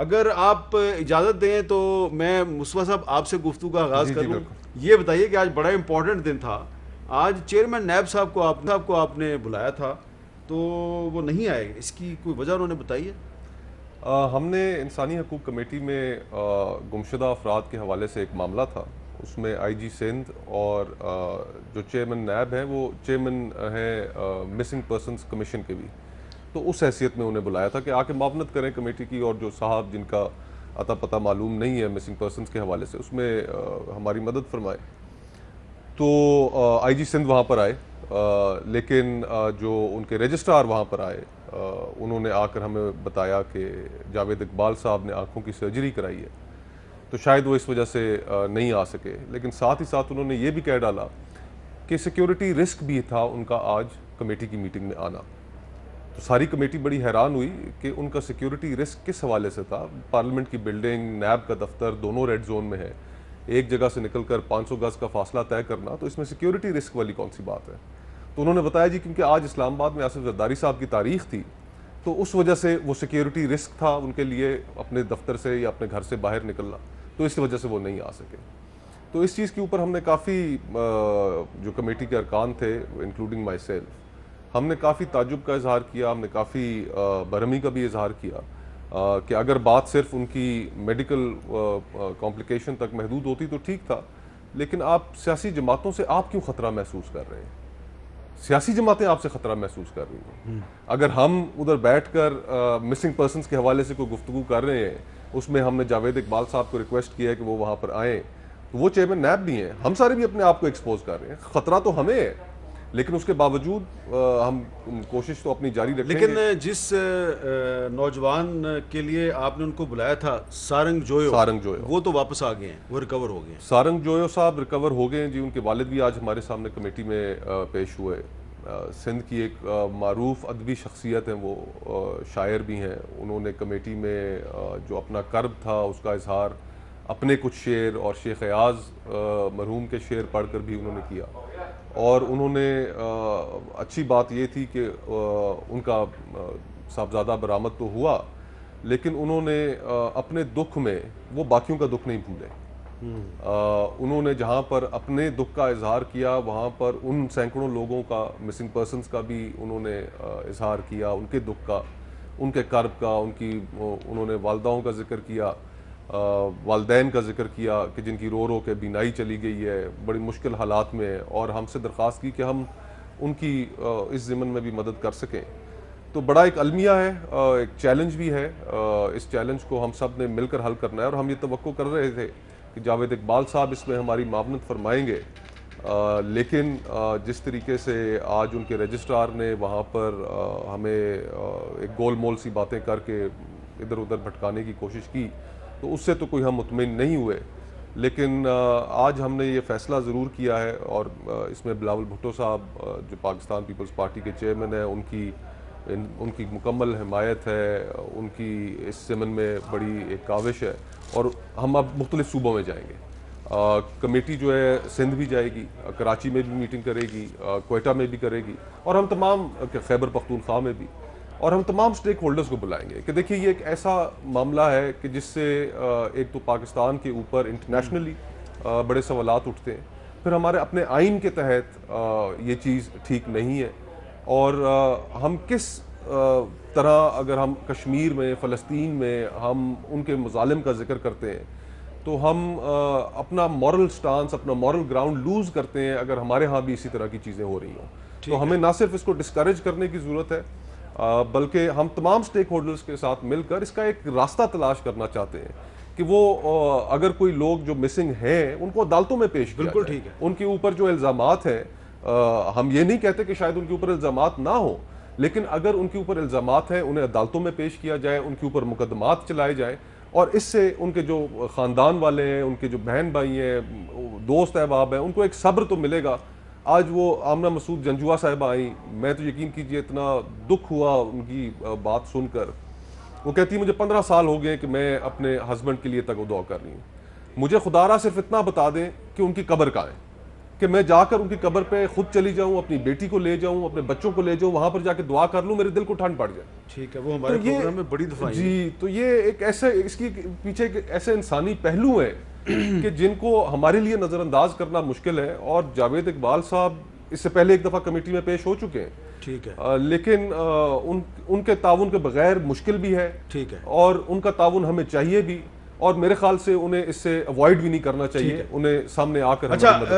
अगर आप इजाज़त दें तो मैं मुस्तफ़ा साहब आपसे गुफ्तगू का आगाज़ जी जी करूं। बिल्कुल। ये बताइए कि आज बड़ा इंपॉर्टेंट दिन था। आज चेयरमैन नैब साहब को आपने बुलाया था, तो वो नहीं आए, इसकी कोई वजह उन्होंने बताई है? हमने इंसानी हकूक़ कमेटी में गुमशुदा अफराद के हवाले से एक मामला था। उसमें आईजी सिंध और जो चेयरमैन नैब हैं वो चेयरमैन हैं मिसिंग पर्सनस कमीशन के भी। तो उस हैसियत में उन्हें बुलाया था कि आके मावनत करें कमेटी की, और जो साहब जिनका अता पता मालूम नहीं है मिसिंग पर्सनस के हवाले से, उसमें हमारी मदद फरमाए। तो आईजी सिंध वहाँ पर आए, लेकिन जो उनके रजिस्ट्रार वहाँ पर आए, उन्होंने आकर हमें बताया कि जावेद इकबाल साहब ने आंखों की सर्जरी कराई है, तो शायद वो इस वजह से नहीं आ सके। लेकिन साथ ही साथ उन्होंने ये भी कह डाला कि सिक्योरिटी रिस्क भी था उनका आज कमेटी की मीटिंग में आना। तो सारी कमेटी बड़ी हैरान हुई कि उनका सिक्योरिटी रिस्क किस हवाले से था। पार्लियामेंट की बिल्डिंग, नैब का दफ्तर दोनों रेड जोन में है, एक जगह से निकलकर 500 गज का फासला तय करना, तो इसमें सिक्योरिटी रिस्क वाली कौन सी बात है। तो उन्होंने बताया जी क्योंकि आज इस्लामाबाद में आसिफ जरदारी साहब की तारीख थी, तो उस वजह से वो सिक्योरिटी रिस्क था उनके लिए अपने दफ्तर से या अपने घर से बाहर निकलना, तो इस वजह से वो नहीं आ सके। तो इस चीज़ के ऊपर हमने काफ़ी जो कमेटी के अरकान थे इंक्लूडिंग माई सेल्फ, हमने काफ़ी ताजुब का इजहार किया, हमने काफ़ी बरहमी का भी इजहार किया कि अगर बात सिर्फ उनकी मेडिकल कॉम्प्लिकेशन तक महदूद होती तो ठीक था, लेकिन आप सियासी जमातों से आप क्यों ख़तरा महसूस कर रहे हैं? सियासी जमातें आपसे ख़तरा महसूस कर रही हैं। अगर हम उधर बैठकर मिसिंग पर्सनस के हवाले से कोई गुफ्तगू कर रहे हैं, उसमें हमने जावेद इकबाल साहब को रिक्वेस्ट किया है कि वो वहाँ पर आएँ, तो वो चेयरमैन नैब भी हैं, हम सारे भी अपने आप को एक्सपोज कर रहे हैं। ख़तरा तो हमें है, लेकिन उसके बावजूद हम कोशिश तो अपनी जारी रखेंगे। लेकिन जिस नौजवान के लिए आपने उनको बुलाया था, सारंग जोयो, वो तो वापस आ गए हैं, वो रिकवर हो गए हैं। सारंग जोयो साहब रिकवर हो गए हैं जी, उनके वालिद भी आज हमारे सामने कमेटी में पेश हुए। सिंध की एक मारूफ अदबी शख्सियत हैं, वो शायर भी हैं। उन्होंने कमेटी में जो अपना कर्ब था उसका इजहार अपने कुछ शेर और शेख अयाज मरहूम के शेर पढ़कर भी उन्होंने किया। और उन्होंने अच्छी बात ये थी कि उनका साहबजादा बरामद तो हुआ, लेकिन उन्होंने अपने दुख में वो बाकियों का दुख नहीं भूले। उन्होंने जहाँ पर अपने दुख का इजहार किया, वहाँ पर उन सैकड़ों लोगों का, मिसिंग पर्सनस का भी उन्होंने इजहार किया, उनके दुख का, उनके कर्ब का, उन्होंने वालदाओं का जिक्र किया, वालदैन का जिक्र किया कि जिनकी रो रो के बीनाई चली गई है, बड़ी मुश्किल हालात में, और हमसे दरख्वास्त की कि हम उनकी इस ज़िमन में भी मदद कर सकें। तो बड़ा एक अलमिया है, एक चैलेंज भी है। इस चैलेंज को हम सब ने मिलकर हल करना है, और हम ये तवक्को कर रहे थे कि जावेद इकबाल साहब इसमें हमारी मावनत फरमाएंगे। लेकिन जिस तरीके से आज उनके रजिस्ट्रार ने वहाँ पर हमें एक गोल मोल सी बातें करके इधर उधर भटकाने की कोशिश की, तो उससे तो कोई हम मुतमिन नहीं हुए। लेकिन आज हमने ये फ़ैसला ज़रूर किया है, और इसमें बिलावल भुट्टो साहब जो पाकिस्तान पीपल्स पार्टी के चेयरमैन हैं, उनकी मुकम्मल हिमायत है, उनकी इस ज़िमन में बड़ी एक काविश है। और हम अब मुख्तलिफ सूबों में जाएंगे। कमेटी जो है सिंध भी जाएगी, कराची में भी मीटिंग करेगी, क्वेटा में भी करेगी, और हम तमाम खैबर पख्तूनख्वा में भी, और हम तमाम स्टेक होल्डर्स को बुलाएंगे कि देखिए ये एक ऐसा मामला है कि जिससे एक तो पाकिस्तान के ऊपर इंटरनेशनली बड़े सवालात उठते हैं, फिर हमारे अपने आइन के तहत ये चीज़ ठीक नहीं है। और हम किस तरह अगर हम कश्मीर में, फ़लस्तीन में हम उनके मुज़ालिम का जिक्र करते हैं, तो हम अपना मॉरल स्टांस, अपना मॉरल ग्राउंड लूज़ करते हैं अगर हमारे यहाँ भी इसी तरह की चीज़ें हो रही हों। तो हमें ना सिर्फ इसको डिस्करेज करने की ज़रूरत है, बल्कि हम तमाम स्टेक होल्डर्स के साथ मिलकर इसका एक रास्ता तलाश करना चाहते हैं कि वो अगर कोई लोग जो मिसिंग हैं उनको अदालतों में पेश किया बिल्कुल जाए। ठीक है। उनके ऊपर जो इल्ज़ामात हैं, हम ये नहीं कहते कि शायद उनके ऊपर इल्ज़ामात ना हो, लेकिन अगर उनके ऊपर इल्ज़ामात हैं उन्हें अदालतों में पेश किया जाए, उनके ऊपर मुकदमात चलाए जाए, और इससे उनके जो ख़ानदान वाले हैं, उनके जो बहन भाई हैं, दोस्त अहबाब हैं, उनको एक सब्र तो मिलेगा। आज वो आमना मसूद जंजुआ साहिबा आई, मैं तो यकीन कीजिए इतना दुख हुआ उनकी बात सुनकर। वो कहती मुझे 15 साल हो गए कि मैं अपने हस्बैंड के लिए तगो दुआ कर रही हूँ, मुझे खुदारा सिर्फ इतना बता दें कि उनकी कब्र कहाँ है, कि मैं जाकर उनकी कब्र पे खुद चली जाऊं, अपनी बेटी को ले जाऊं, अपने बच्चों को ले जाऊं, वहां पर जाके दुआ कर लूं, मेरे दिल को ठंड पड़ जाए। ठीक है, वो हमारे प्रोग्राम में बड़ी दफा जी, तो ये एक ऐसे, इसकी पीछे एक ऐसे इंसानी पहलू है कि जिनको हमारे लिए नजरअंदाज करना मुश्किल है। और जावेद इकबाल साहब इससे पहले एक दफा कमेटी में पेश हो चुके हैं, ठीक है, लेकिन उनके ताउन के बगैर मुश्किल भी है, ठीक है, और उनका ताउन हमें चाहिए भी, और मेरे ख्याल से उन्हें इससे अवॉइड भी नहीं करना चाहिए, उन्हें सामने आकर हमारी मदद